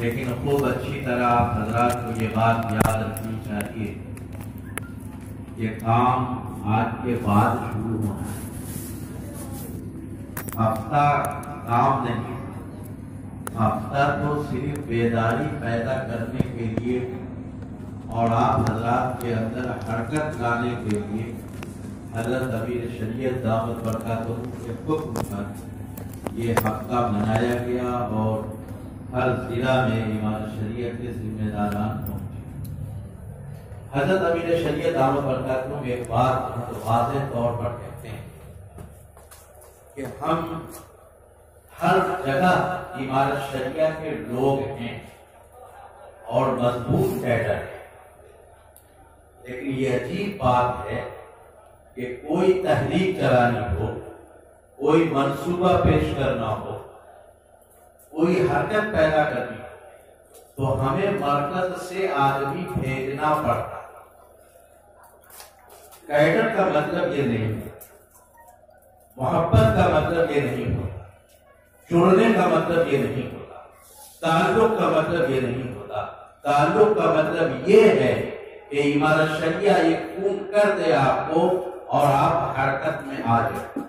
لیکن خوب اچھی طرح آپ حضرات کو یہ بات یاد رکھنی چاہیے، یہ کام آج کے بعد شروع ہونا ہے، ہفتہ کام نہیں، ہفتہ تو صرف بیداری پیدا کرنے کے لیے اور آپ حضرات کے اندر حرکت لانے کے لیے حضرت امیر شریعت دامت برکاتہ کے حکم پر یہ ہفتہ منایا گیا اور ہر ضلع میں امام شریعت کے ذمہ داران پہنچے۔ حضرت امیر شریعت دامت برکاتہ میں ایک بات واضح طور پر کہتے ہیں کہ ہم ہر جگہ امارت شریعہ کے لوگ ہیں اور مضبوط کیڈر ہے، لیکن یہ عجیب بات ہے کہ کوئی تحریک چلانی ہو، کوئی منصوبہ پیش کرنا ہو، کوئی حرکت پیدا کرنی ہو تو ہمیں مرکز سے آدمی بھیجنا پڑتا ہے۔ کیڈر کا مطلب یہ نہیں ہے، محبت کا مطلب یہ نہیں ہوتا، چڑنے کا مطلب یہ نہیں ہوتا، تعلق کا مطلب یہ نہیں ہوتا۔ تعلق کا مطلب یہ ہے کہ امارت شریعہ یہ فون کر دے آپ کو اور آپ حرکت میں آ جائیں۔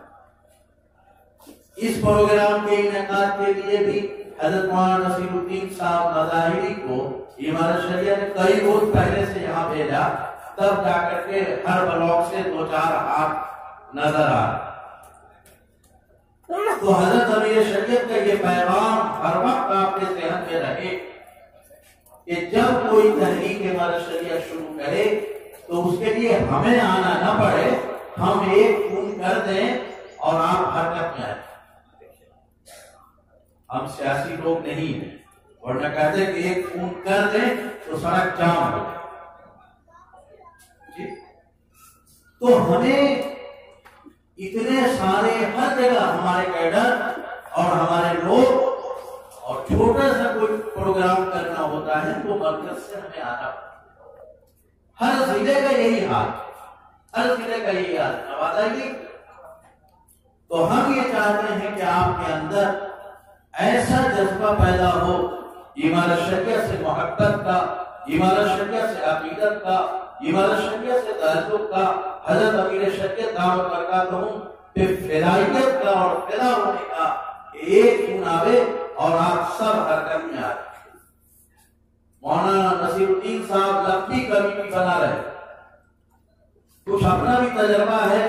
اس پروگرام کے انعقاد کے لیے بھی حضرت مولانا نصیر الدین صاحب مظاہری کو امارت شریعہ نے کئی روز پہلے سے یہاں بھیجا، تب جا کر کے ہر بلاک سے 2-4 ہاتھ نظر آ رہے۔ تو حضرت امیر شریعت کا یہ پیغام ہر وقت آپ کے ذہن میں رہے کہ جب کوئی تحریک امارت شریعہ شروع کرے تو اس کے لیے ہمیں آنا نہ پڑے، ہم ایک فون کر دیں اور آپ حرکت میں آئیں۔ ہم سیاسی لوگ نہیں ہیں، ورنہ کہتے ہیں کہ ایک فون کر دیں تو سڑک جام ہو جائے۔ تو ہمیں اتنے سارے ہر جگہ ہمارے کیڈر اور ہمارے لوگ، اور چھوٹا سا کوئی پروگرام کرنا ہوتا ہے تو مرکز سے ہمیں آنا پڑتا ہے۔ ہر ضلع کا یہی حال، ہر ضلع کا یہی حال نوازا گی۔ تو ہم یہ چاہتے ہیں کہ آپ کے اندر ایسا جذبہ پیدا ہو امارت شریعہ سے محبت کا، امارت شریعہ سے عقیدت کا، امارت شریعہ سے تعلق کا، حضرت امیر شریعت دعوت برکاتہ پہ فدائیت کا اور فدا ہونے کا ایک چناوے اور آپ سب حرکت میں آ رہے۔ مولانا نصیر الدین صاحب لمبی کمیٹی بنا رہے، کچھ اپنا بھی تجربہ ہے،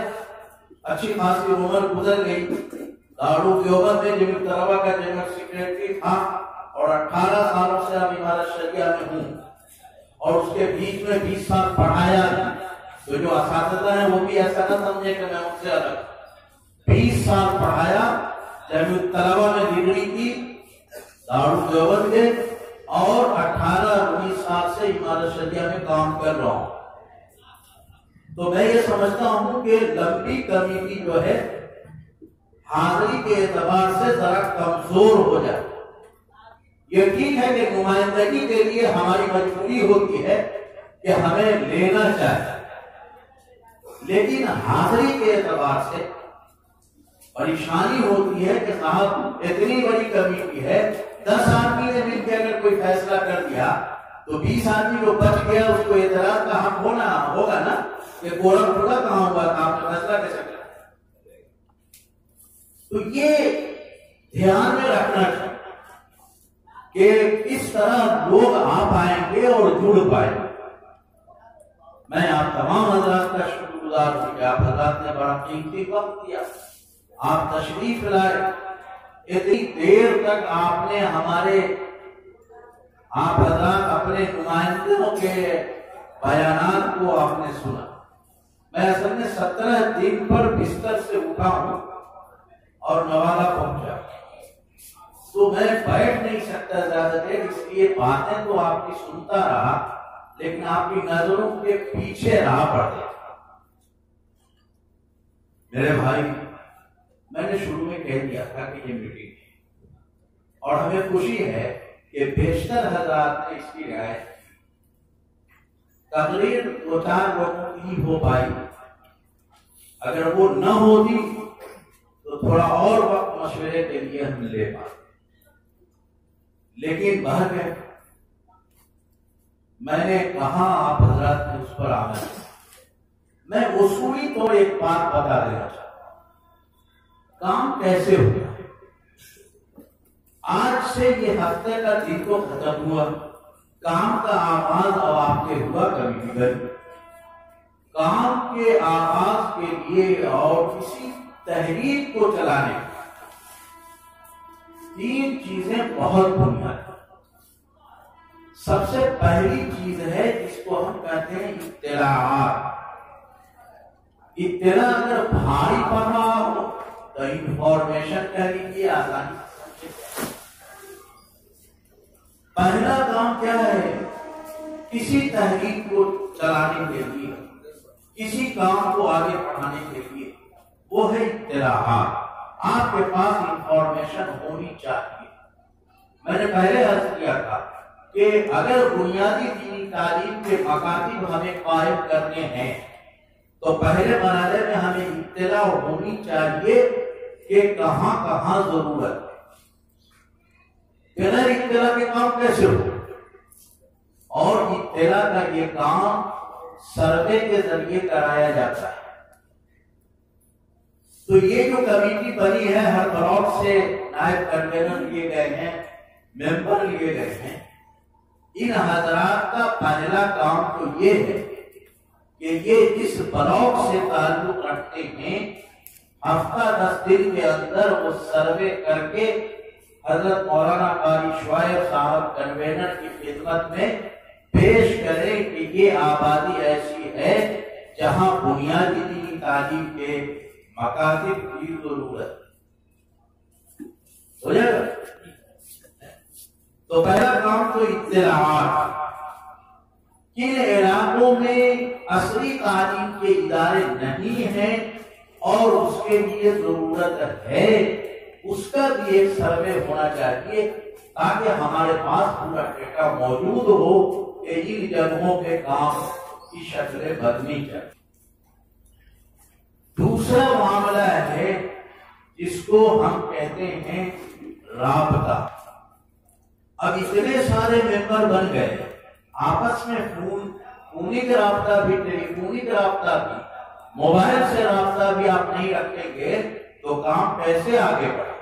اچھی خاصی عمر گزر گئی۔ دارالعلوم دیوبند میں جمعیت طلبہ کا جنرل سیکریٹری تھا اور 18 سالوں سے اب امارت شریعہ میں ہوں، اور اس کے بیچ میں 20 سال پڑھایا۔ تو جو اساتذہ ہیں وہ بھی ایسا نہ سمجھے کہ میں ان سے الگ، 20 سال پڑھایا، جمعیت طلبہ میں ڈگری کی دارالعلوم دیوبند کے، اور 18-19 سال سے امارت شریعہ میں کام کر رہا ہوں۔ تو میں یہ سمجھتا ہوں کہ لمبی کمیٹی جو ہے حاضری کے اعتبار سے ذرا کمزور ہو جائے۔ یہ ٹھیک ہے کہ نمائندگی کے لیے ہماری مجبوری ہوتی ہے کہ ہمیں لینا چاہیے، لیکن حاضری کے اعتبار سے پریشانی ہوتی ہے کہ صاحب اتنی بڑی کمیٹی ہے، 10 آدمی نے مل کے اگر کوئی فیصلہ کر دیا تو 20 آدمی جو بچ گیا اس کو اعتراض کا حق ہوگا نا کہ کورم ہوگا کہاں ہوا تھا، آپ نے فیصلہ کیسے کیا؟ تو یہ دھیان میں رکھنا چاہیے کہ کس طرح لوگ آ پائیں گے اور جڑ پائیں گے۔ میں آپ تمام حضرات کا شکر گزار ہوں کہ آپ حضرات نے بڑا قیمتی وقت دیا، آپ تشریف لائے، اتنی دیر تک آپ نے آپ حضرات اپنے نمائندوں کے بیانات کو آپ نے سنا۔ میں اصل میں 17 دن پر بستر سے اٹھا ہوں اور نوالہ پہنچا، تو میں بیٹھ نہیں سکتا زیادہ دیر، اس لیے باتیں تو آپ کی سنتا رہا لیکن آپ کی نظروں کے پیچھے رہا پڑتے۔ میرے بھائی، میں نے شروع میں کہہ دیا تھا کہ یہ میٹنگ ہے اور ہمیں خوشی ہے کہ بیشتر حضرات نے اس کی رعایت کی۔ تقریر 2-4 لوگوں کی ہو پائی، اگر وہ نہ ہوتی تو تھوڑا اور وقت مشورے کے لیے ہم لے پاتے، لیکن بہر گئے. میں نے کہا آپ حضرات نے اس پر عمل. میں اصولی طور ایک بات بتا دینا چاہتا ہوں، کام کیسے ہوگا. آج سے یہ ہفتے کا دن تو ختم ہوا، کام کا آغاز اب آپ کے ہوا کبھی بھی. کام کے آغاز کے لیے اور کسی تحریک کو چلانے تین چیزیں بہت بنیادی. سب سے پہلی چیز ہے جس کو ہم کہتے ہیں اطلاعات. اطلاع اگر بھاری پڑا ہو تو انفارمیشن کہہ لیجیے آسانی. پہلا کام کیا ہے؟ کسی تحریک کو چلانے کے لیے، کسی کام کو آگے بڑھانے کے لیے، وہ ہے اطلاعات. آپ کے پاس انفارمیشن ہونی چاہیے. میں نے پہلے عرض کیا تھا کہ اگر بنیادی دینی تعلیم کے مکاتب ہمیں قائم کرنے ہیں تو پہلے مرحلے میں ہمیں اطلاع ہونی چاہیے کہ کہاں کہاں ضرورت ہے. بغیر اطلاع کے کام کیسے ہو؟ اور اطلاع کا یہ کام سروے کے ذریعے کرایا جاتا ہے. تو یہ جو کمیٹی بنی ہے، ہر بلاک سے نائب کنوینر لیے گئے ہیں، ممبر لیے گئے ہیں. ان حضرات کا پہلا کام تو یہ ہے کہ یہ جس بلاک سے تعلق رکھتے ہیں ہفتہ 10 دن کے اندر وہ سروے کر کے حضرت مولانا قاری شعیب صاحب کنوینر کی خدمت میں پیش کریں کہ یہ آبادی ایسی ہے جہاں بنیادی دینی تعلیم کے مکاتب کی ضرورت ہو جائے گا. تو پہلا کام تو اطلاعات. کن علاقوں میں عصری تعلیم کے ادارے نہیں ہیں اور اس کے لیے ضرورت ہے، اس کا بھی ایک سروے ہونا چاہیے تاکہ ہمارے پاس پورا ڈیٹا موجود ہو کہ ان جگہوں کے کام کی شکلیں بدلنی چاہیے. دوسرا معاملہ ہے جس کو ہم کہتے ہیں رابطہ. اب اتنے سارے ممبر بن گئے، آپس میں فونی کا رابطہ بھی، ٹیلی فونی کا رابطہ بھی، موبائل سے رابطہ بھی آپ نہیں رکھیں گے تو کام کیسے آگے بڑھے.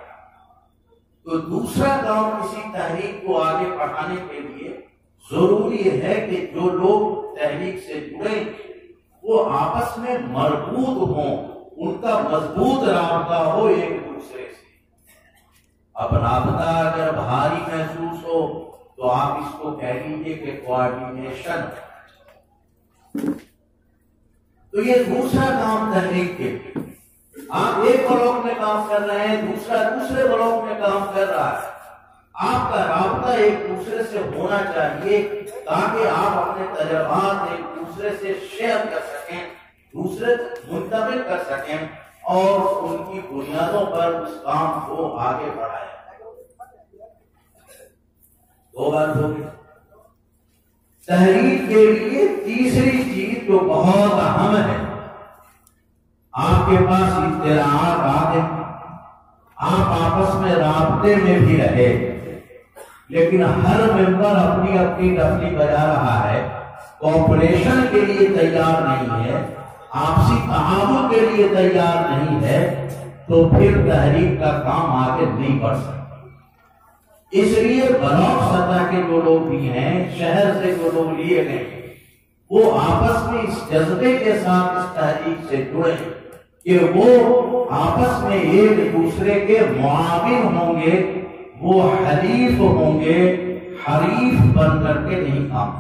تو دوسرا کام کسی تحریک کو آگے بڑھانے کے لیے ضروری ہے کہ جو لوگ تحریک سے جڑے وہ آپس میں مربوط ہوں، ان کا مضبوط رابطہ ہو ایک دوسرے سے. اب رابطہ اگر بھاری محسوس ہو تو آپ اس کو کہہ لیجیے کہ کوآرڈینیشن. تو یہ دوسرا کام تحریک کے لیے. آپ ایک بلاک میں کام کر رہے ہیں، دوسرا دوسرے بلاک میں کام کر رہا ہے. آپ کا رابطہ ایک دوسرے سے ہونا چاہیے تاکہ آپ اپنے تجربات ایک دوسرے سے شیئر کر سکیں، دوسرے منتقل کر سکیں اور ان کی بنیادوں پر اس کام کو آگے بڑھائیں. دو بات ہوگی. تحریک کے لیے تیسری چیز جو بہت اہم ہے، آپ کے پاس اطلاعات آ گئے، آپ آپس میں رابطے میں بھی رہے، لیکن ہر ممبر اپنی اپنی ڈفلی بجا رہا ہے، کوآپریشن کے لیے تیار نہیں ہے، آپسی تعاون کے لیے تیار نہیں ہے، تو پھر تحریک کا کام آگے نہیں بڑھ سکتا. اس لیے بلاک سطح کے جو لوگ بھی ہیں، شہر سے جو لوگ لیے گئے، وہ آپس میں اس جذبے کے ساتھ اس تحریک سے جڑے کہ وہ آپس میں ایک دوسرے کے معاون ہوں گے، وہ حلیف ہوں گے، حریف بن کر کے نہیں کام.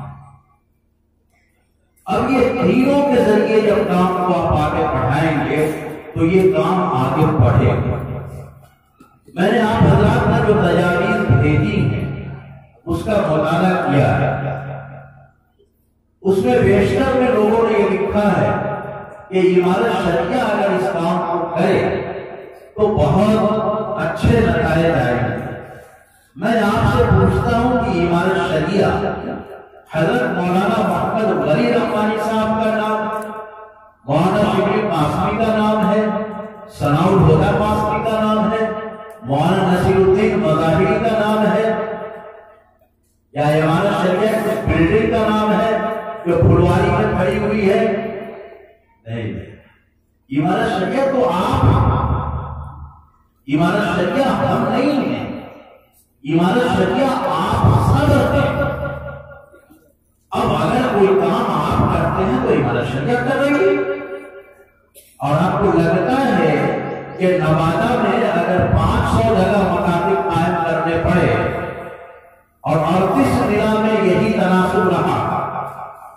اب یہ تینوں کے ذریعے جب کام کو آپ آگے بڑھائیں گے تو یہ کام آگے بڑھے گا. میں نے آپ حضرات نے جو تجاویز بھیجی ہیں اس کا مطالعہ کیا ہے. اس میں بیشتر میں لوگوں نے یہ لکھا ہے کہ امارت شریعہ اگر اس کام کو کرے تو بہت اچھے نتائج آئیں گے. میں آپ سے پوچھتا ہوں کہ امارت شریعہ حضرت مولانا محمد ولی رحمانی صاحب کا نام ہے، مولانا شبیر قاسمی کا نام ہے، ثناء الہدیٰ قاسمی کا نام ہے، مولانا نصیر الدین مظاہری کا نام ہے، یا امارت شریعت اس بلڈنگ کا نام ہے جو پھلواری میں کھڑی ہوئی ہے؟ نہیں، امارت شریعت تو آپ ہیں، امارت شریعت ہم نہیں ہیں، امارت شریعت آپ سب ہیں۔ اب اگر کوئی کام آپ کرتے ہیں تو امارت شریعت کر رہی ہے، اور آپ کو لگتا ہے کہ نوادہ میں اگر 500 جگہ مکاتب قائم کرنے پڑے اور 38 ضلع میں یہی تناسب رہا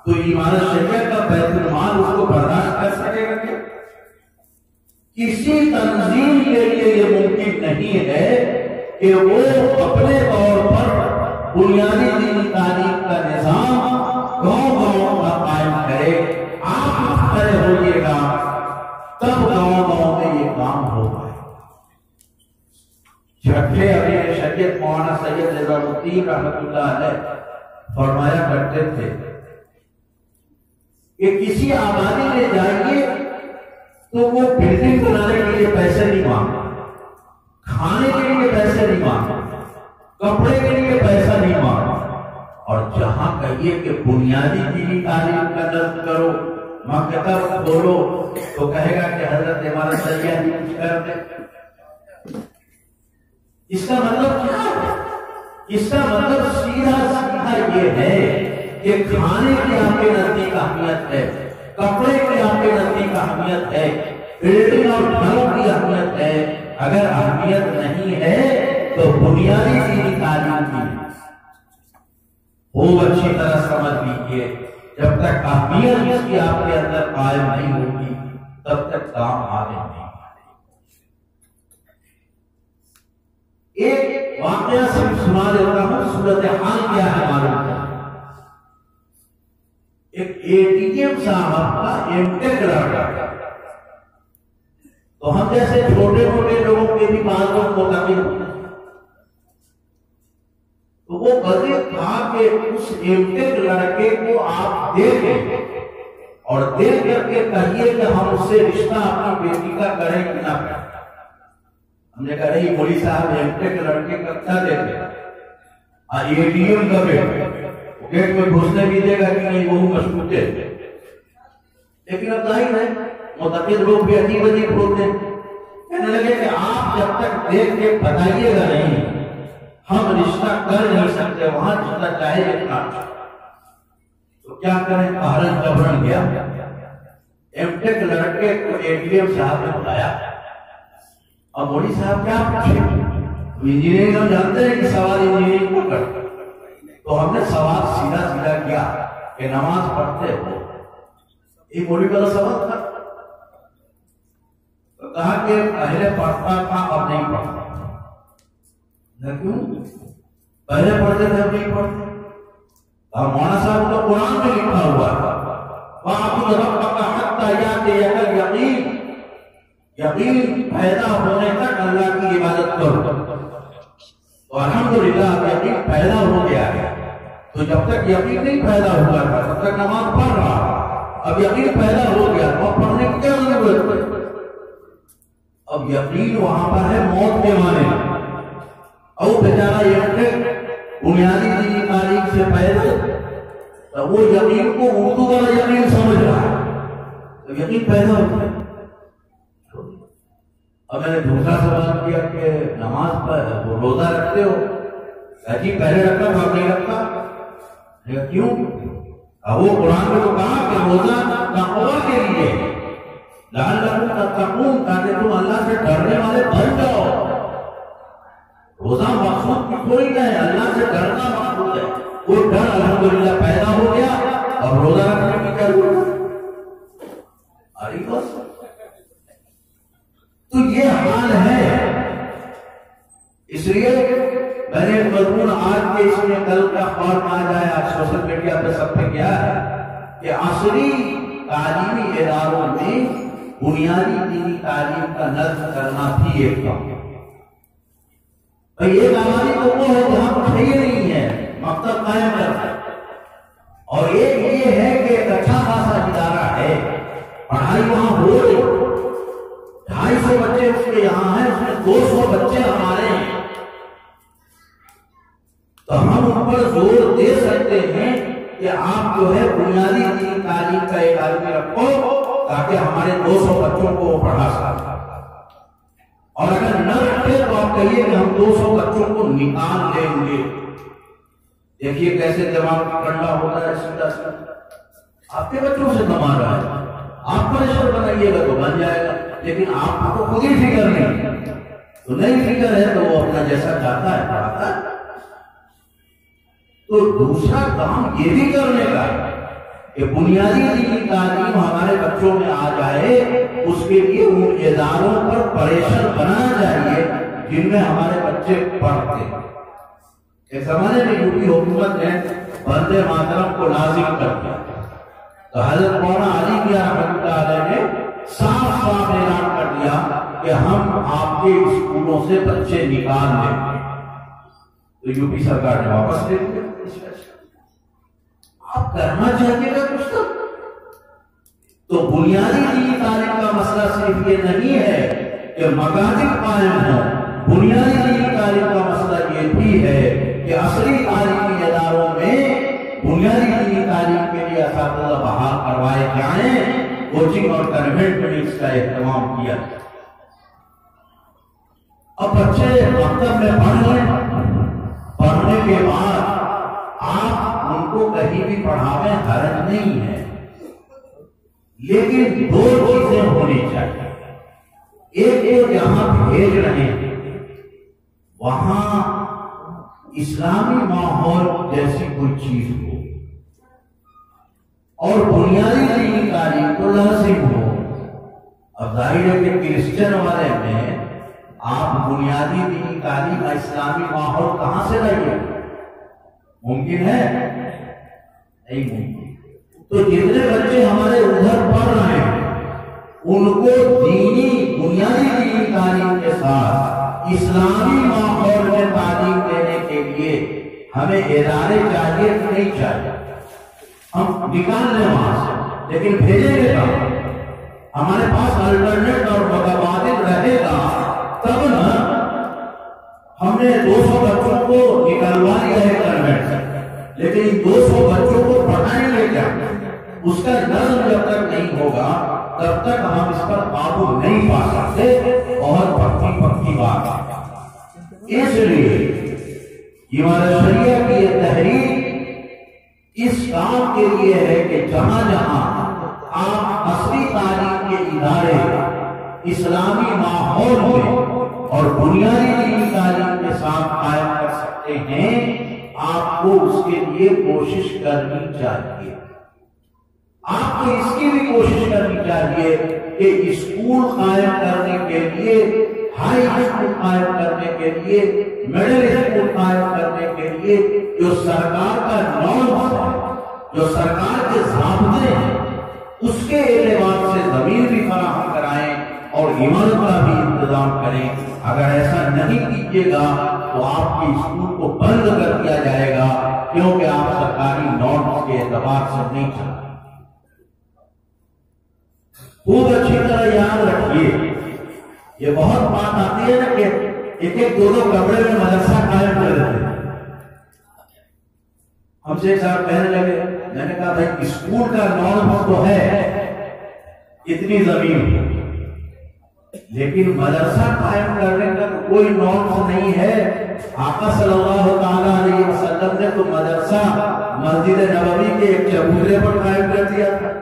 تو امارت شریعت کا بیت المال اس کو برداشت کر سکے گا کیا؟ کسی تنظیم کے لیے یہ ممکن نہیں ہے کہ وہ اپنے طور پر بنیادی دینی تعلیم کا نظام گاؤں کا قائم کرے۔ آپ کھڑے ہوئیے گا تب گاؤں میں یہ کام ہوگا۔ چھٹے امیر شریعت مولانا سید نظام الدین رحمۃ اللہ علیہ فرمایا کرتے تھے کہ کسی آبادی میں جائیے تو وہ بلڈنگ بنانے کے لیے پیسے نہیں مانگا، کھانے کے لیے پیسے نہیں مانگا، کپڑے کے لیے پیسہ نہیں مانگا، اور جہاں کہیے کہ بنیادی دینی تعلیم کا نظم کرو، مکتب کھولو، تو کہے گا کہ حضرت امارت شریعت ہی کچھ کر دے۔ اس کا مطلب کیا ہے؟ اس کا مطلب سیدھا یہ ہے کہ کھانے کی آپ کے نزدیک اہمیت ہے، کپڑے کی آپ کے نزدیک اہمیت ہے، بلڈنگ اور گھروں کی اہمیت ہے۔ اگر اہمیت نہیں ہے تو بنیادی دینی تعلیم کی خوب اچھی طرح سمجھ لیجیے، جب تک اہمیت اس کی آپ کے اندر قائم نہیں ہوگی تب تک کام آگے نہیں۔ ایک واقعہ سے سنا دیتا ہوں، صورتحال کیا ہے معلوم ہے۔ ایک ATM صاحب کا M.Tech لڑکا، تو ہم جیسے چھوٹے موٹے لوگوں کے بھی بعض لوگ متقل ہوتے ہیں، تو وہ قدر تھا کہ اس M.Tech لڑکے کو آپ دیکھیں اور دیکھ کر کے کہیے کہ ہم اس سے رشتہ اپنی بیٹی کا کریں کہ نہ کریں۔ ہم نے کہا نہیں مولوی صاحب M.Tech لڑکے کا کیا دیکھے، ATM کا گیٹ میں گھسنے بھی دے گا کہ نہیں وہ مشکوک ہے۔ لیکن اب ظاہر ہے متقل لوگ بھی عجیب عجیب ہوتے ہیں، کہنے لگے کہ آپ جب تک دیکھ کے بتائیے گا نہیں ہم رشتہ کر نہیں سکتے، وہاں رشتہ چاہے اتنا تو کیا کریں۔ قہرن جبرن گیا، M.Tech لڑکے کو ATM صاحب نے بلایا۔ اب مولوی صاحب کیا پوچھے، انجینئرنگ ہم جانتے ہیں کہ سوال انجینئرنگ کو کرتے، تو ہم نے سوال سیدھا کیا کہ نماز پڑھتے ہو؟ ایک مولوی کا سوال تھا، تو کہا کہ پہلے پڑھتا تھا اب نہیں پڑھتا۔ کیوں؟ پہلے پڑھتے تھے اب نہیں پڑھتے؟ مولانا صاحب تو قرآن میں لکھا ہوا ہے وَاعْبُدْ رَبَّكَ حَتَّىٰ يَأْتِيَكَ الْيَقِينُ، یقین پیدا ہونے تک اللہ کی عبادت کرو۔ تو الحمدللہ اب یقین پیدا ہو گیا ہے، تو جب تک یقین نہیں پیدا ہوا تھا تب تک نماز پڑھ رہا، اب یقین پیدا ہو گیا تو اب پڑھنے کی کیا ضرورت ہے؟ اب یقین وہاں پر ہے موت کے معنی، اور بیچارہ M.Tech بنیادی دینی تعلیم سے پہلے تو وہ یقین کو اردو والا یقین سمجھ رہا ہے، تو یقین پیدا ہوتا ہے۔ اب میں نے دوسرا سوال کیا کہ نماز پر وہ روزہ رکھتے ہو؟ جی پہلے رکھا تھا اب نہیں رکھتا۔ کیوں؟ اب وہ قرآن میں تو کہا کہ روزہ تقویٰ کے لیے، لعلکم تتقون، تاکہ تم اللہ سے ڈرنے والے بن جاؤ۔ روزہ مقصود کی کوئی نہیں، اللہ سے ڈرنا مقصود ہے۔ وہ ڈر الحمدللہ پیدا ہو گیا، اب روزہ رکھنے کی کیا ضرورت؟ ارے بس تو یہ حال ہے۔ اس لیے میں نے مضمون آج کے اس میں کل کا اخبار میں آ جائے، آج سوشل میڈیا پہ سب پہ کیا ہے کہ عصری تعلیمی اداروں میں بنیادی دینی تعلیم کا نظم کرنا بھی ایک کام ہے۔ ایک آبادی تو وہ ہے جہاں کچھ نہیں ہے، مکتب قائم کرتا ہے، اور ایک یہ ہے کہ ایک اچھا خاصا ادارہ ہے، پڑھائی وہاں ہو رہی، 250 بچے اس کے یہاں ہیں، اس میں 200 بچے ہمارے ہیں، تو ہم ان پر زور دے سکتے ہیں کہ آپ جو ہے بنیادی دینی تعلیم کا ایک آدمی رکھو تاکہ ہمارے 200 بچوں کو وہ پڑھا سکیں، اور اگر نہ رکھے تو آپ کہیے کہ ہم 200 بچوں کو نکال لیں گے۔ دیکھیے کیسے دماغ ٹھنڈا ہوتا ہے، سیدھا سیدھا آپ کے بچوں سے کما رہا ہے، آپ پریشر بنائیے گا تو بن جائے گا، لیکن آپ کو خود ہی فکر نہیں، تو نہیں فکر ہے تو وہ اپنا جیسا چاہتا ہے پڑھاتا ہے۔ تو دوسرا کام یہ بھی کرنے کا کہ بنیادی دینی تعلیم ہمارے بچوں میں آ جائے، اس کے لیے ان اداروں پر پریشر بنانا چاہیے جن میں ہمارے بچے پڑھتے ہیں۔ ایک زمانے میں یوپی حکومت نے وندے ماترم کو لازم کر دیا، تو حضرت مولانا علی میاں رحمۃ اللہ علیہ نے صاف صاف اعلان کر دیا کہ ہم آپ کے اسکولوں سے بچے نکال لیں گے، تو یوپی سرکار نے واپس لے لیا۔ آپ کرنا چاہیے گا کچھ تو بنیادی دینی تعلیم کا مسئلہ صرف یہ نہیں ہے کہ مکاتب قائم ہوں، بنیادی دینی تعلیم کا مسئلہ یہ بھی ہے کہ عصری تعلیمی اداروں میں بنیادی دینی تعلیم کے لیے اساتذہ بحال کروائے جائیں، کوچنگ اور کنوینٹ میں اس کا اہتمام کیا۔ اب بچے مکتب میں پڑھ لیں، پڑھنے کے بعد آپ ان کو کہیں بھی پڑھاویں، حرج نہیں ہے، لیکن دو چیزیں ہونی چاہیے۔ ایک جہاں بھیج رہے ہیں وہاں اسلامی ماحول جیسی کوئی چیز ہو، اور بنیادی دینی تعلیم تو لازم ہو۔ اب ظاہر ہے کہ کرسچن والے میں آپ بنیادی دینی تعلیم اسلامی ماحول کہاں سے لائیے؟ ممکن ہے؟ نہیں ممکن۔ تو جتنے بچے ہمارے ادھر پڑھ رہے ہیں ان کو دینی بنیادی دینی تعلیم کے ساتھ اسلامی ماحول میں تعلیم دینے کے لیے ہمیں ادارے چاہیے کہ نہیں چاہیے؟ ہم نکال لیں وہاں سے، لیکن بھیجیں گے کہاں؟ ہمارے پاس الٹرنیٹ اور متبادل رہے گا تب نا۔ ہم نے 200 بچوں کو نکلوا لیا ہے کنوینٹ سے، لیکن ان 200 بچوں کو پڑھائیں گے کیا؟ اس کا نظم جب تک نہیں ہوگا تب تک ہم اس پر قابو نہیں پا سکتے۔ بہت پکی بات ہے۔ اس لیے ایمان شریعہ کی یہ تحریک اس کام کے لیے ہے کہ جہاں جہاں آپ عصری تعلیم کے ادارے اسلامی ماحول میں اور بنیادی دینی تعلیم کے ساتھ قائم کر سکتے ہیں، آپ کو اس کے لیے کوشش کرنی چاہیے۔ آپ کو اس کی بھی کوشش کرنی چاہیے کہ اسکول قائم کرنے کے لیے، ہائی اسکول قائم کرنے کے لیے، مڈل اسکول قائم کرنے کے لیے جو سرکار کا نارمز ہے، جو سرکار کے ضابطے ہیں، اس کے اعتبار سے زمین بھی فراہم کرائیں اور ایمان کا بھی انتظام کریں۔ اگر ایسا نہیں کیجیے گا تو آپ کے اسکول کو بند کر دیا جائے گا، کیونکہ آپ سرکاری نارمز کے اعتبار سے نہیں چلتے۔ خوب اچھی طرح یاد رکھیے، یہ بہت بات آتی ہے نا کہ ایک دو کمرے میں مدرسہ قائم کر دیتے ہیں۔ ہم سے ایک صاحب کہنے لگے، میں نے کہا بھائی اسکول کا نارمز تو ہے اتنی زمین، لیکن مدرسہ قائم کرنے کا کوئی نارمز نہیں ہے۔ آقا صلی اللہ تعالیٰ علیہ وسلم نے تو مدرسہ مسجد نبوی کے ایک چبوترے پر قائم کر دیا تھا۔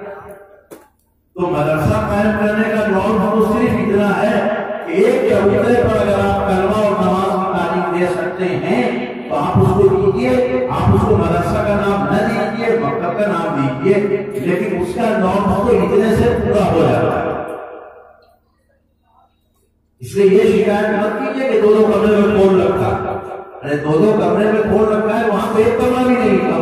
تو مدرسہ قائم کرنے کا نارمز تو صرف اتنا ہے کہ ایک چبوترے پر اگر آپ کلمہ اور نماز کی تعلیم دے سکتے ہیں تو آپ اس کو دیجیے، آپ اس کو مدرسہ کا نام نہ دیجیے، مکتب کا نام دیجیے، لیکن اس کا نارمز تو اتنے سے پورا ہو جاتا ہے۔ اس لیے یہ شکایت مت کیجیے کہ دو کمرے میں کھول رکھا ہے۔ ارے دو کمرے میں کھول رکھا ہے، وہاں پہ ایک کمرہ بھی نہیں تھا،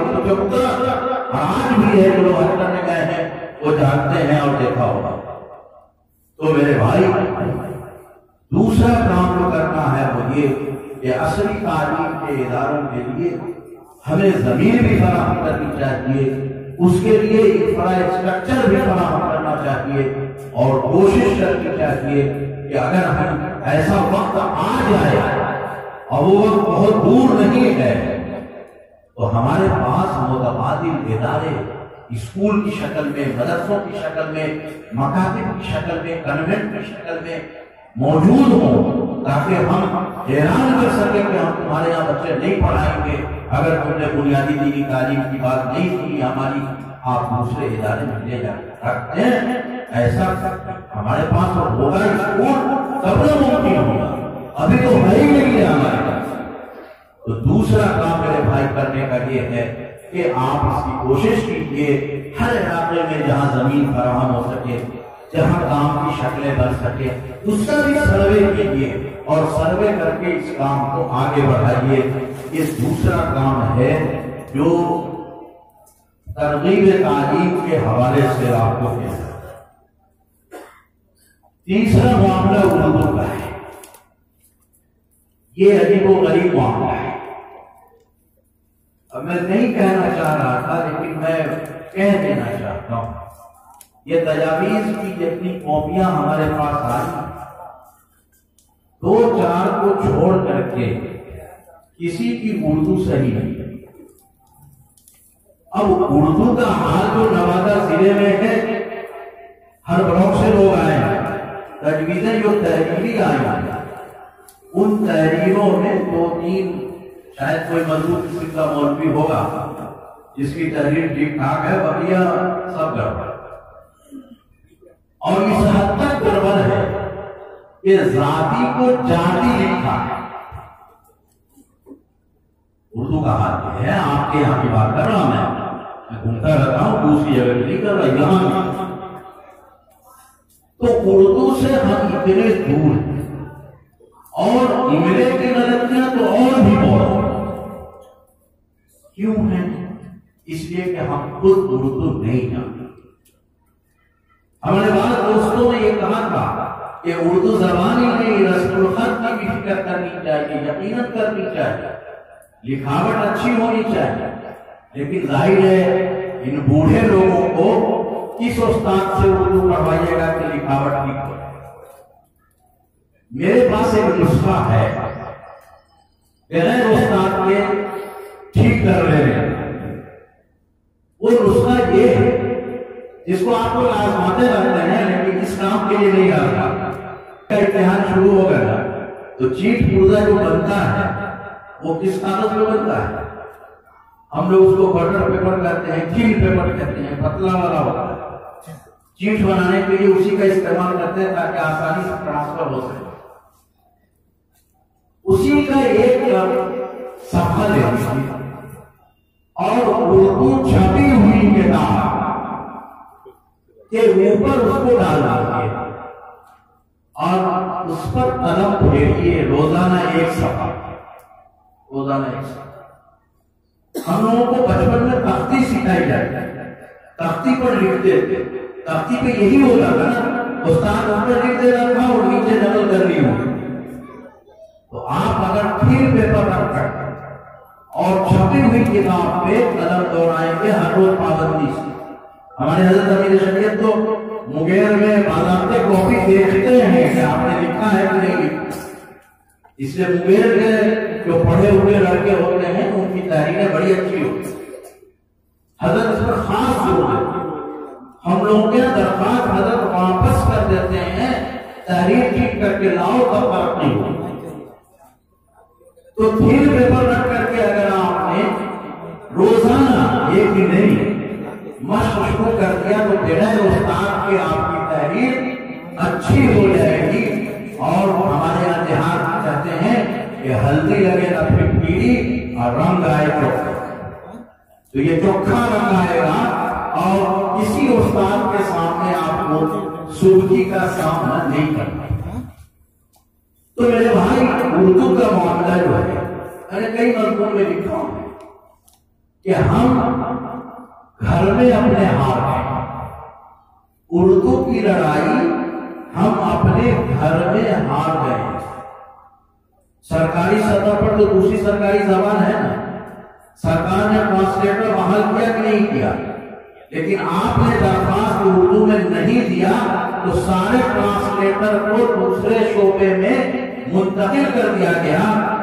آج بھی ہے، جو لوگ حج کرنے گئے ہیں وہ جانتے ہیں اور دیکھا ہوگا۔ تو میرے بھائی، دوسرا کام جو کرنا ہے وہ یہ کہ عصری تعلیم کے اداروں کے لیے ہمیں زمین بھی فراہم کرنی چاہیے، اس کے لیے انفراسٹرکچر بھی فراہم کرنا چاہیے، اور کوشش کرنی چاہیے کہ اگر ہم ایسا وقت آ جائے، اور وہ وقت بہت دور نہیں ہے تو ہمارے پاس متبادل ادارے اسکول کی شکل میں، مدرسوں کی شکل میں، مکاتب کی شکل میں، کنوینٹ کی شکل میں موجود ہوں، تاکہ ہم اعلان کر سکیں کہ ہم تمہارے یہاں بچے نہیں پڑھائیں گے اگر تم نے بنیادی دینی تعلیم کی بات نہیں سنی ہماری، آپ دوسرے ادارے میں لے جا رکھتے ہیں۔ ایسا ہمارے پاس ہوگا اسکول تب نہ ممکن ہوگا، ابھی تو ہے ہی نہیں ہے ہمارے پاس۔ تو دوسرا کام میرے بھائی کرنے کا یہ ہے کہ آپ اس کی کوشش کیجیے ہر علاقے میں جہاں زمین فراہم ہو سکے، جہاں کام کی شکلیں بن سکے، اس کا بھی سروے کیجیے اور سروے کر کے اس کام کو آگے بڑھائیے۔ یہ دوسرا کام ہے جو ترغیب تعلیم کے حوالے سے آپ کو کیا۔ تیسرا معاملہ اردو کا ہے، یہ عجیب و غریب معاملہ ہے۔ اب میں نہیں کہنا چاہ رہا تھا لیکن میں کہہ دینا چاہتا ہوں، یہ تجاویز کی جتنی کاپیاں ہمارے پاس آئی، 2-4 کو چھوڑ کر کے کسی کی اردو صحیح نہیں۔ اب اردو کا حال جو نوادہ ضلع میں ہے، ہر بلاک سے لوگ آئے ہیں، تجویزیں جو تحریری آئی ہیں، ان تحریروں میں 2-3 شاید کوئی مضبوط قسم کا مولوی ہوگا جس کی تحریر ٹھیک ٹھاک ہے، بقیہ سب گڑبڑ، اور اس حد تک گڑبڑ ہے کہ ذاتی کو جاتی لکھا ہے۔ اردو کا حال یہ ہے، آپ کے یہاں کی بات کر رہا ہوں، میں گھومتا رہتا ہوں، دوسری جگہ نہیں کر رہا، یہاں تو اردو سے ہم اتنے دور ہیں، اور املے کی غلطیاں تو اور بھی بہت کیوں ہیں؟ اس لیے کہ ہم خود اردو نہیں جانتے۔ ہمارے بعض دوستوں نے یہ کہا تھا کہ اردو زبان ہی نہیں، رسم الخط کی بھی فکر کرنی چاہیے، یقیناً کرنی چاہیے، لکھاوٹ اچھی ہونی چاہیے، لیکن ظاہر ہے ان بوڑھے لوگوں کو کس استاد سے اردو پڑھوائیے گا کہ لکھاوٹ ٹھیک ہو۔ میرے پاس ایک نسخہ ہے، غیر استاد کے ٹھیک کر رہے ہیں، وہ نسخہ یہ ہے جس کو آپ لوگ آزماتے رہتے ہیں لیکن اس کام کے لیے نہیں آتا۔ امتحان شروع ہو گیا تو چیٹ پرزہ جو بنتا ہے وہ کس کاغذ میں بنتا ہے؟ ہم لوگ اس کو بٹر پیپر کہتے ہیں، تھن پیپر کہتے ہیں، پتلا والا ہوتا ہے۔ چیٹ بنانے کے لیے اسی کا استعمال کرتے ہیں تاکہ آسانی سے ٹرانسفر ہو سکے۔ اسی کا ایک صفحہ لیتے اور اردو چھپی ہوئی کتاب کے اوپر اس کو ڈالنا ہے اور اس پر قلم پھیریے، روزانہ ایک صفحہ، روزانہ ایک صفحہ۔ ہم لوگوں کو بچپن میں تختی سکھائی جاتی ہے، تختی پر لکھتے تھے، تختی پہ یہی ہوتا تھا نا، استاد اوپر لکھ دیتا تھا اور نیچے نقل کرنی ہوتی۔ تو آپ اگر پھر پیپر رکھ کر اور چھپی ہوئی کتاب پہ قلم دوڑائیں گے ہر روز پابندی سے۔ ہمارے حضرت امیر شریعت تو مغیر میں باضابطے کاپی دیکھتے ہیں کہ آپ نے لکھا ہے کہ نہیں لکھا، اس لیے مغیر کے جو پڑھے ہوئے لڑکے ہوتے ہیں ان کی تحریریں بڑی اچھی ہوتی ہیں۔ حضرت اس پر خاص زور دیتے ہیں، ہم لوگوں کے درخواست حضرت واپس کر دیتے ہیں، تحریر ٹھیک کر کے لاؤ تب فرق نہیں ہوتا۔ تو پھر پیپر رکھ کر کے اگر آپ نے روزانہ ایک دن نہیں مشق شروع کر دیا تو بغیر استاد کے آپ کی تحریر اچھی ہو جائے گی۔ اور ہمارے یہاں دیہات کہتے ہیں کہ ہلدی لگے نہ پھر پیلی اور رنگ آئے تو یہ چوکھا رنگ آئے گا اور کسی استاد کے سامنے آپ کو سرخی کا سامنا نہیں کرنا۔ تو میرے بھائی اردو کا معاملہ جو ہے میں نے کئی مضمون میں لکھا ہوں کہ ہم گھر میں اپنے ہار گئے، اردو کی لڑائی ہم اپنے گھر میں ہار گئے۔ سرکاری سطح پر تو دوسری سرکاری زبان ہے نا، سرکار نے ٹرانسلیٹر بحال کیا کہ نہیں کیا، لیکن آپ نے درخواست اردو میں نہیں دیا تو سارے ٹرانسلیٹر کو دوسرے شعبے میں منتقل کر دیا گیا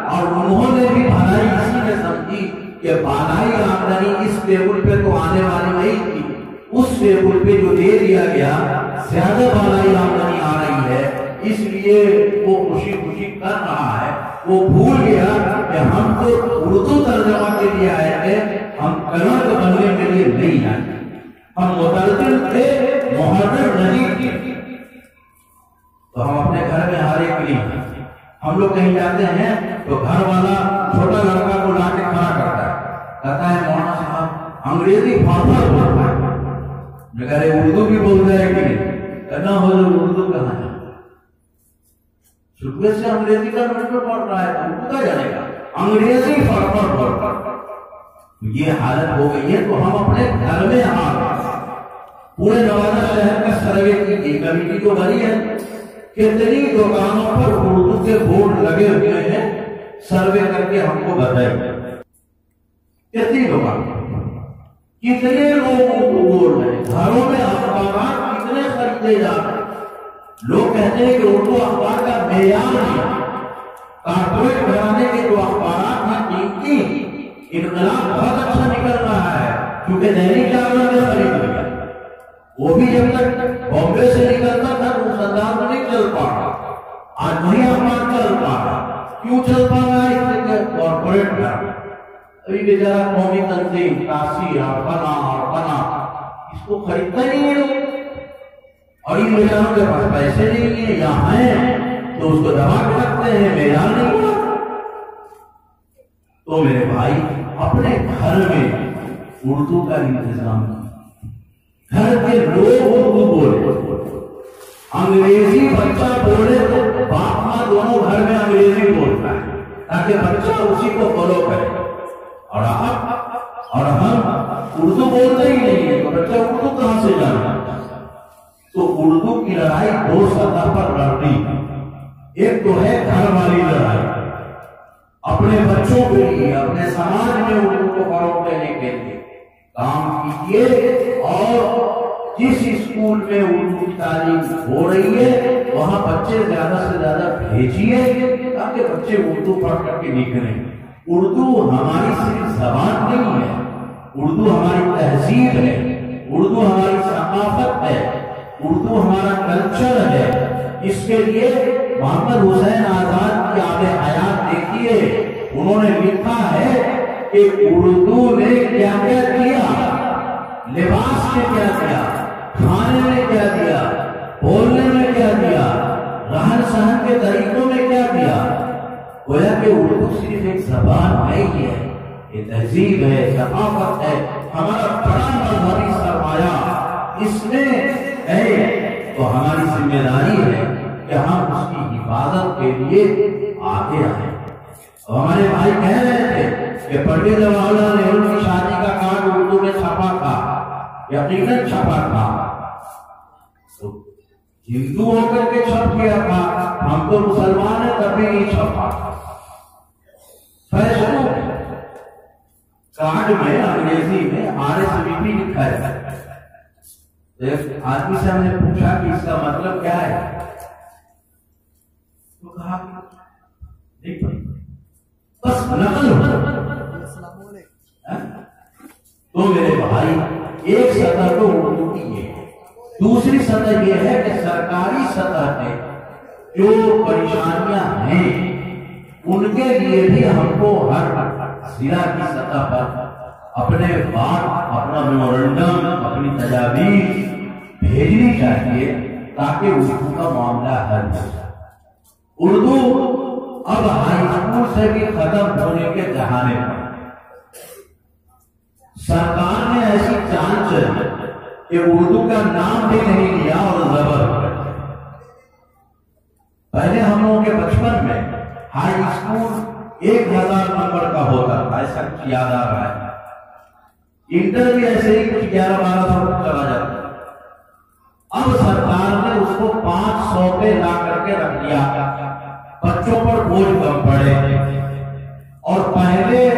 اور انہوں نے بھی بھلائی اسی میں سمجھی کہ بالائی آمدنی اس ٹیبل پہ تو آنے والی نہیں تھی، اس ٹیبل پہ جو دے دیا گیا زیادہ بالائی آمدنی آ رہی ہے، اس لیے وہ خوشی خوشی کر رہا ہے۔ وہ بھول گیا کہ ہم تو اردو ترجمہ کے لیے آئے تھے، ہم کنڑ بننے کے لیے نہیں آئے، ہم مترجم تھے، محرر نہیں تھے۔ تو ہم اپنے گھر میں ہر ایک لیے ہم لوگ کہیں جاتے ہیں تو گھر والا چھوٹا لڑکا کو لا کے کھڑا کرتا ہے، کہتا ہے مولانا صاحب انگریزی فارمر بولتا ہے، مگر اردو بھی بولتا ہے کہ نہیں؟ کہنا ہو جو اردو کہاں ہے، شروع سے انگریزی کا نمبر پڑھ رہا ہے تو اردو کا جانے گا، انگریزی فارمر بولتا۔ یہ حالت ہو گئی ہے تو ہم اپنے گھر میں پورے نوادہ شہر کا سروے کی کمیٹی جو بنی ہے، کتنی دکانوں پر اردو کے بورڈ لگے ہوئے ہیں، سروے کر کے ہم کو بتائیے کتنی دکان، کتنے لوگ اردو بول رہے ہیں، گھروں میں اخبارات کتنے خریدے جا رہے ہیں۔ لوگ کہتے ہیں کہ اردو اخبار کا معیار نہیں، کارپوریٹ گھرانے کے جو اخبارات ہیں قیمتی، انقلاب بہت اچھا نکل رہا ہے کیونکہ دہلی جاگرن نے خرید لیا، وہ بھی جب تک بامبے سے نکلتا تھا اس انداز میں نہیں چل پا رہا، آج وہی اخبار چل پا رہا۔ کیوں چل پا رہا ہے؟ اس لیے کارپوریٹ گھر ابھی بیچارہ قومی تنظیم تاثیر اور بنا اس کو خریدتا نہیں ہے لوگ، اور ان بیچاروں کے پاس پیسے نہیں ہیں، یہاں ہیں تو اس کو دبا کے رکھتے ہیں، معیار نہیں ہوا۔ تو میرے بھائی اپنے گھر میں اردو کا انتظام، گھر کے لوگ اردو بولے، انگریزی بچہ بولے تو باپ ماں دونوں گھر میں انگریزی بولتا ہے تاکہ بچہ اسی کو فالو کرے، اور ہم اردو بولتے ہی نہیں ہے تو بچہ اردو کہاں سے جانا؟ تو اردو کی لڑائی دو سطح پر لڑنی، ایک تو ہے گھر والی لڑائی، اپنے بچوں کے لیے اپنے سماج میں اردو کو فروغ دینے کے لیے کام کیجیے، اور جس اسکول میں اردو کی تعلیم ہو رہی ہے وہاں بچے زیادہ سے زیادہ بھیجیے تاکہ بچے اردو پڑھ کر کے نکلیں۔ اردو ہماری صرف زبان نہیں ہے، اردو ہماری تہذیب ہے، اردو ہماری ثقافت ہے، اردو ہمارا کلچر ہے۔ اس کے لیے محمد حسین آزاد کی آب حیات دیکھیے، انہوں نے لکھا ہے کہ اردو نے کیا کیا کیا، لباس نے کیا کیا، کھانے میں کیا دیا، بولنے میں کیا دیا، رہن سہن کے طریقوں میں کیا دیا۔ گویا کہ اردو صرف ایک زبان نہیں ہے، یہ تہذیب ہے، ثقافت ہے، ہمارا بڑا مذہبی سرمایہ اس میں ہے، تو ہماری ذمہ داری ہے کہ ہم اس کی حفاظت کے لیے آگے آئیں۔ ہمارے بھائی کہہ رہے تھے کہ پنڈت جواہر لال نہرو کی شادی کا کارڈ اردو میں چھپا تھا، یقیناً چھپا تھا، ہندو ہو کر کے چھپ گیا تھا، ہم تو مسلمان ہیں تب بھی نہیں چھپا۔ فیصلوں کارڈ میں انگریزی میں RSVP لکھا ہے۔ ایک آدمی سے ہم نے پوچھا کہ اس کا مطلب کیا ہے، تو کہا نہیں پڑھی، بس نقل ہو۔ تو میرے بھائی ایک سطح تو اردو کی ہے، دوسری سطح یہ ہے کہ سرکاری سطح پہ جو پریشانیاں ہیں ان کے لیے بھی ہم کو ہر ضلع کی سطح پر اپنے بات، اپنا میمورنڈم، اپنی تجاویز بھیجنی چاہیے تاکہ اردو کا معاملہ حل ہو جائے۔ اردو اب ہائی اسکول سے بھی ختم ہونے کے دہانے پر سرکار نے ایسی چال چلی کہ اردو کا نام بھی نہیں لیا اور زبر پہلے ہم لوگوں کے بچپن میں ہائی اسکول 1000 نمبر کا ہوتا تھا، ایسا کچھ یاد آ رہا ہے، انٹر بھی ایسے ہی کچھ 1100-1200 چلا جاتا۔ اب سرکار نے اس کو 500 پہ لا کر کے رکھ دیا، بچوں پر بوجھ کم پڑے، اور پہلے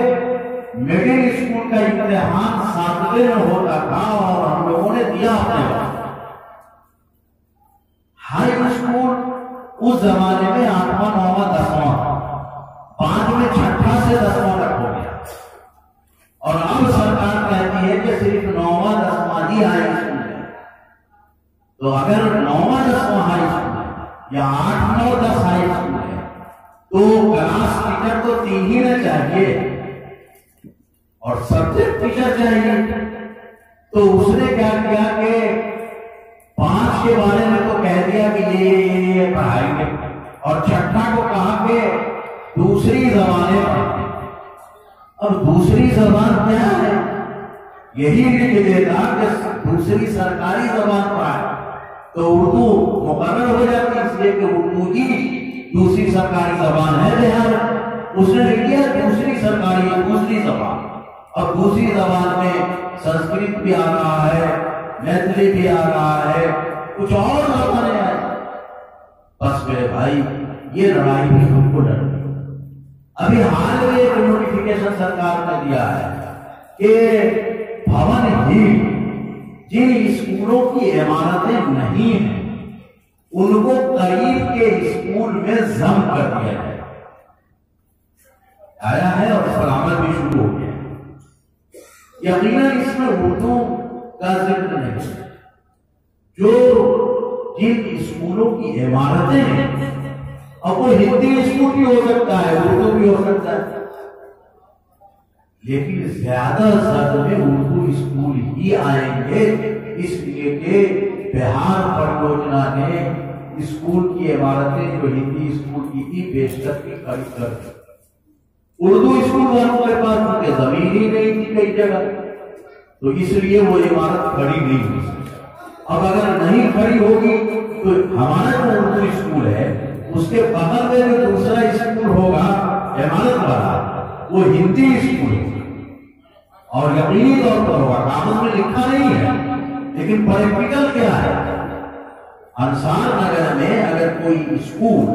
مڈل اسکول کا امتحان 7ویں میں ہوتا تھا اور ہم لوگوں نے دیا اپنے وقت۔ ہائی اسکول اس زمانے میں 8واں 9واں 10واں، 5 میں 6ٹھا سے 10واں تک ہو گیا۔ تو اگر 9واں 10واں ہائی اسکول ہے یا 8 9 10 ہائی اسکول ہے تو کلاس ٹیچر تو 3 ہی نہ چاہیے اور سبجیکٹ ٹیچر چاہیے. تو اس نے کیا کیا کہ 5 کے بارے میں تو کہہ دیا کہ یہ پڑھائیں گے اور چھٹا کو کہا کہ دوسری زبانیں پڑھیں. اب دوسری زبان کیا ہے؟ یہی لکھ دیتا کہ دوسری سرکاری زبان پڑھائے تو اردو مقرر ہو جاتی، اس لیے کہ اردو ہی دوسری سرکاری زبان ہے بہار. اس نے لکھ دیا دوسری سرکاری دوسری زبان. اب دوسری زبان میں سنسکرت بھی آ رہا ہے، میتھلی بھی آ رہا ہے، کچھ اور زبانیں آئے. بس میرے بھائی یہ لڑائی بھی ہم کو لڑنی. ابھی حال میں ایک نوٹیفکیشن سرکار نے دیا ہے کہ بھون ہی جن اسکولوں کی عمارتیں نہیں ہیں ان کو قریب کے اسکول میں ضم کر دیا جائے. آیا ہے اور اس پر عمل بھی شروع ہو گیا. یقیناً اس میں اردو کا ذکر نہیں. جو جن اسکولوں کی عمارتیں ہیں اب وہ ہندی اسکول بھی ہو سکتا ہے، اردو بھی ہو سکتا ہے، لیکن زیادہ زد میں اردو اسکول ہی آئیں گے. اس لیے کہ بہار پریوجنا نے اسکول کی عمارتیں جو ہندی اسکول کی تھی بیشتر کی خرید کر دی. اردو اسکول والوں کے پاس کیونکہ زمین ہی نہیں تھی کئی جگہ، تو اس لیے وہ عمارت کھڑی نہیں ہوئی. اب اگر نہیں کھڑی ہوگی تو ہمارا جو اردو اسکول ہے اس کے بغل میں جو دوسرا اسکول ہوگا عمارت والا وہ ہندی اسکول ہوگا اور یقینی طور پر ہوگا. کاغذ میں لکھا نہیں ہے لیکن پریکٹیکل کیا ہے؟ انصار نگر میں اگر کوئی اسکول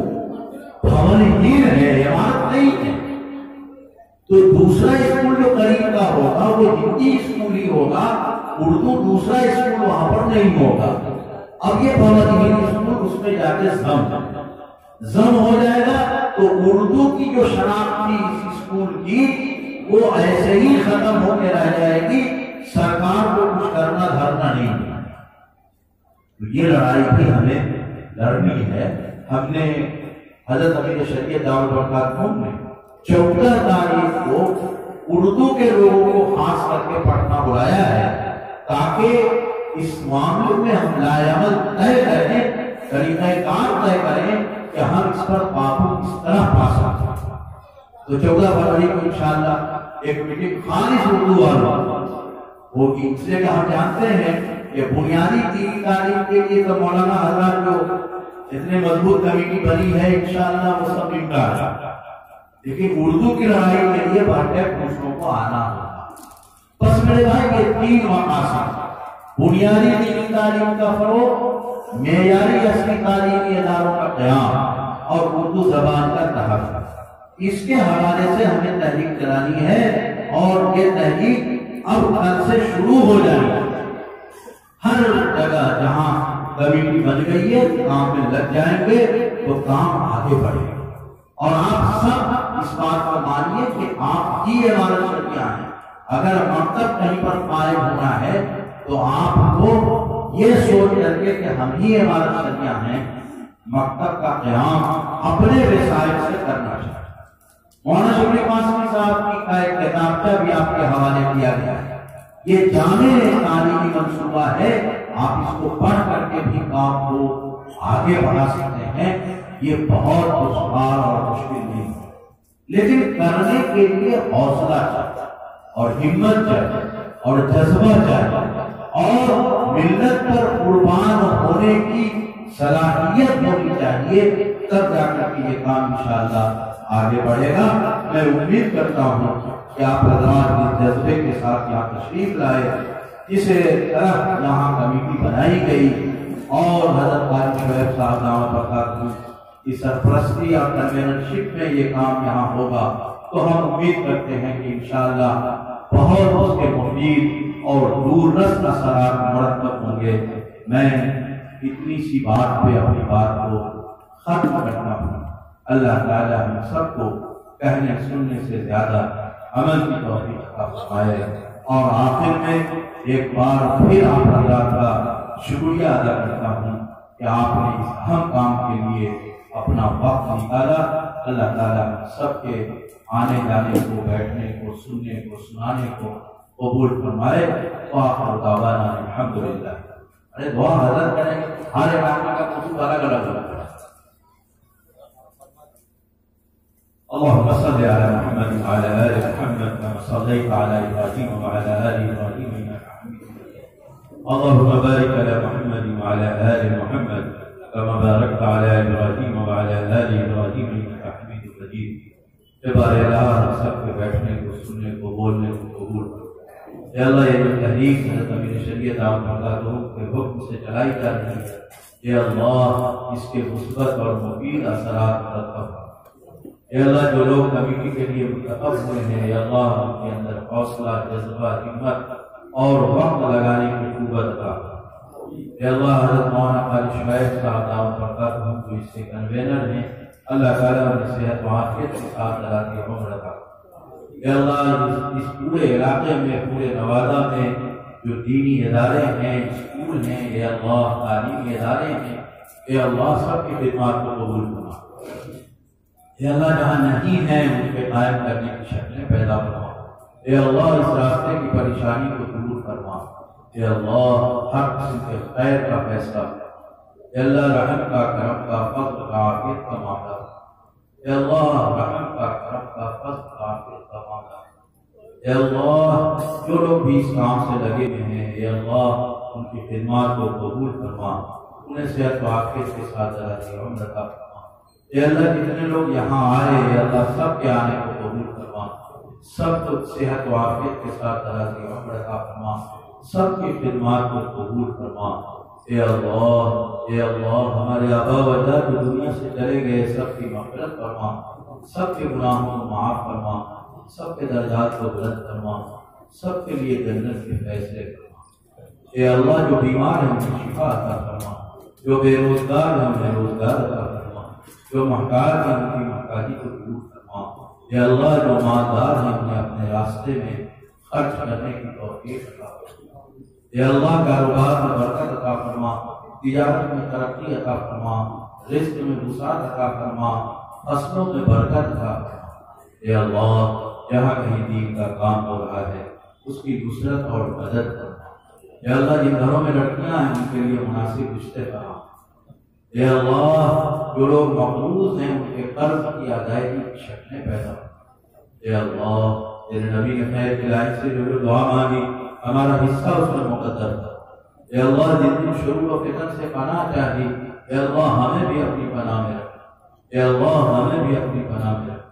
بھونہین ہے، عمارت نہیں ہے، تو دوسرا اسکول جو قریب کا ہوگا وہ ہندی اسکول ہی ہوگا، اردو دوسرا اسکول وہاں پر نہیں ہوگا. اب یہ بھونہین اسکول اس میں جا کے ضم ہو جائے گا تو اردو کی جو شناخت تھی اس اسکول کی وہ ایسے ہی ختم ہو کے رہ جائے گی. سرکار کو کچھ کرنا دھرنا نہیں ہے. تو یہ لڑائی بھی ہمیں لڑنی ہے. ہم نے حضرت امیر شریعت دعوت برکاتہ میں 14 تاریخ کو اردو کے لوگوں کو خاص کر کے پڑھنا بلایا ہے تاکہ اس معاملے میں ہم لائعمل طے کریں، طریقہ کار طے کریں کہ ہم اس پر قابو کس طرح پا سکتے ہیں. تو 14 فروری کو انشاءاللہ ایک میٹنگ خالص اردو والوں وہ اس لیے کہ ہم جانتے ہیں کہ بنیادی دینی تعلیم کے لیے تو مولانا حضرات جو اتنے مضبوط کمیٹی بنی ہے انشاءاللہ وہ سب امکان ہے، لیکن اردو کی لڑائی کے لیے بھارتی دوسروں کو آنا ہوگا. بس میرے بھائی یہ 3 مقاصد، بنیادی دینی تعلیم کا فروغ، معیاری اصلی تعلیمی اداروں کا قیام اور اردو زبان کا تحفظ، اس کے حوالے سے ہمیں تحریک چلانی ہے. اور یہ تحریک اب کل سے شروع ہو جائے گی. ہر جگہ جہاں کمیٹی بن گئی ہے کام میں لگ جائیں گے تو کام آگے بڑھے گا. اور آپ سب اس بات کو مانیے کہ آپ کی عمارت شریعہ ہے. اگر مکتب کہیں پر قائم ہونا ہے تو آپ کو یہ سوچ کر کے کہ ہم ہی عمارت شریعہ ہیں، مکتب کا قیام اپنے وسائل سے کرنا چاہیے. مولانا شبلی قاسمی صاحب کی کا ایک کتابچہ بھی آپ کے حوالے کیا گیا ہے. یہ جامع تعلیمی منصوبہ ہے، آپ اس کو پڑھ کر کے بھی کام کو آگے بڑھا سکتے ہیں. یہ بہت دشوار اور مشکل نہیں ہے، لیکن کرنے کے لیے حوصلہ چاہیے اور ہمت چاہیے اور جذبہ چاہیے اور ملت پر قربان ہونے کی صلاحیت ہونی چاہیے. تب جا کر کے یہ کام انشاءاللہ آگے بڑھے گا. میں امید کرتا ہوں کہ آپ حضرات اس جذبے کے ساتھ یہاں تشریف لائے. اس طرح یہاں کمیٹی بنائی گئی اور حضرت قاری شعیب صاحب دعوت برکاتہ کی سرپرستی اور کنوینرشپ میں یہ کام یہاں ہوگا. تو ہم امید کرتے ہیں کہ انشاءاللہ بہت اس کے مفید اور دور رس اثرات مرتب ہوں گے. میں اتنی سی بات پہ اپنی بات کو ختم کرتا ہوں. اللہ تعالی ہم سب کو کہنے سننے سے زیادہ عمل کی توفیق عطا فرمائے. اور آخر میں ایک بار پھر آپ حضرات کا شکریہ ادا کرتا ہوں کہ آپ نے اس اہم کام کے لیے اپنا وقت نکالا۔ اللہ تعالیٰ سب کے آنے جانے کو، بیٹھنے کو، سننے کو، سنانے کو قبول فرمائے۔ وآخر دعوانا الحمدللہ۔ ارے دعا حضرت کریں گے، ہر ایک آدمی کا خطوط الگ الگ ہوگا۔ اللهم صل على محمد وعلى آل محمد كما صليت على إبراهيم وعلى آل إبراهيم إنك حميد مجيد. اللهم بارك على محمد وعلى آل محمد كما باركت على إبراهيم وعلى آل إبراهيم إنك حميد مجيد. بارے اللہ ہم سب کے بیٹھنے کو، سننے کو، بولنے کو قبول کرو۔ اے اللہ یہ جو تحریک حضرت امیر شریعت آپ کے حکم سے چلائی جا رہی ہے، اے اللہ اس کے مثبت اور مفید اثرات مرتب کرو۔ اے اللہ جو لوگ کمیٹی کے لیے منتخب ہوئے ہیں، اے اللہ ان کے اندر حوصلہ، جذبہ، ہمت اور وقت لگانے کی قوت عطا کرو۔ اے اللہ حضرت مولانا قاری شعیب صاحب دامت برکاتہم جو اس کے کنوینر ہیں، اللہ تعالیٰ انہیں صحت و عافیت کے ساتھ دراز عمر عطا کرو۔ اے اللہ اس پورے علاقے میں، پورے نوادہ میں جو دینی ادارے ہیں، اسکول ہیں، اے اللہ تعلیمی ادارے ہیں، اے اللہ سب کی خدمات کو قبول فرما۔ اے اللہ جہاں نہیں ہیں ان پہ قائم کرنے کی شکلیں پیدا فرما۔ اے اللہ اس راستے کی پریشانی کو دور فرما۔ اے اللہ ہر قسم کے خیر کا فیصلہ کر۔ اے اللہ رحم کا، کرم کا، فضل کا، عافیت کا معاملہ۔ اے اللہ رحم کا، کرم کا، فضل کا، عافیت کا معاملہ۔ اے اللہ جو لوگ بھی اس کام سے لگے ہوئے ہیں، اے اللہ ان کی خدمات کو قبول فرما، انہیں صحت و عافیت کے ساتھ دراز عمر عطا فرما۔ اے اللہ جتنے لوگ یہاں آئے، اے اللہ سب کے آنے کو قبول فرما، سب کو صحت و عافیت کے ساتھ دراز عمر عطا فرما، سب کی خدمات کو قبول فرما۔ اے اللہ ہمارے آبا و اجداد جو دنیا سے چلے گئے سب کی مغفرت فرما، سب کے گناہوں کو معاف فرما، سب کے درجات کو بلند فرما، سب کے لیے جنت کے فیصلے فرما۔ اے اللہ جو بیمار ہیں ان کی شفا عطا فرما، جو بے روزگار ہیں انہیں روزگار عطا فرما، جو محتاج ہیں ان کی محتاجی کو دور فرما۔ اے اللہ جو مالدار ہیں انہیں اپنے راستے میں خرچ کرنے کی توفیق عطا فرما۔ اے اللہ کاروبار میں برکت عطا فرما، تجارت میں ترقی عطا فرما، رزق میں وسعت عطا فرما، فصلوں میں برکت عطا فرما۔ اے اللہ جہاں کہیں دین کا کام ہو رہا ہے اس کی نصرت اور مدد فرما۔ اے اللہ جن گھروں میں لڑکیاں ہیں ان کے لیے مناسب رشتے فرما۔ اے اللہ جو لوگ مقروض ہیں ان کے قرض کی ادائیگی کی شکلیں پیدا کرو۔ اے اللہ تیرے نبی نے خیر کی لائن سے جو دعا مانگی ہمارا حصہ اس میں مقدر تھا۔ اے اللہ جن دن شرور و فتن سے پناہ چاہی، اے اللہ ہمیں بھی اپنی پناہ میں رکھ۔ اے اللہ ہمیں بھی اپنی پناہ میں رکھ۔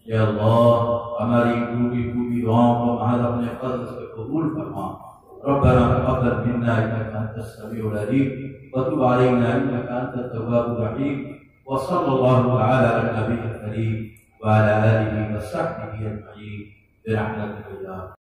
اے اللہ ہماری ٹوٹی دعاؤں کو محض اپنے فضل سے قبول فرما۔ ربنا تقبل منا انك انت السميع العليم وتب علينا انك انت التواب الرحيم وصلى الله تعالى على النبي الكريم وعلى اله وصحبه اجمعين برحمتك يا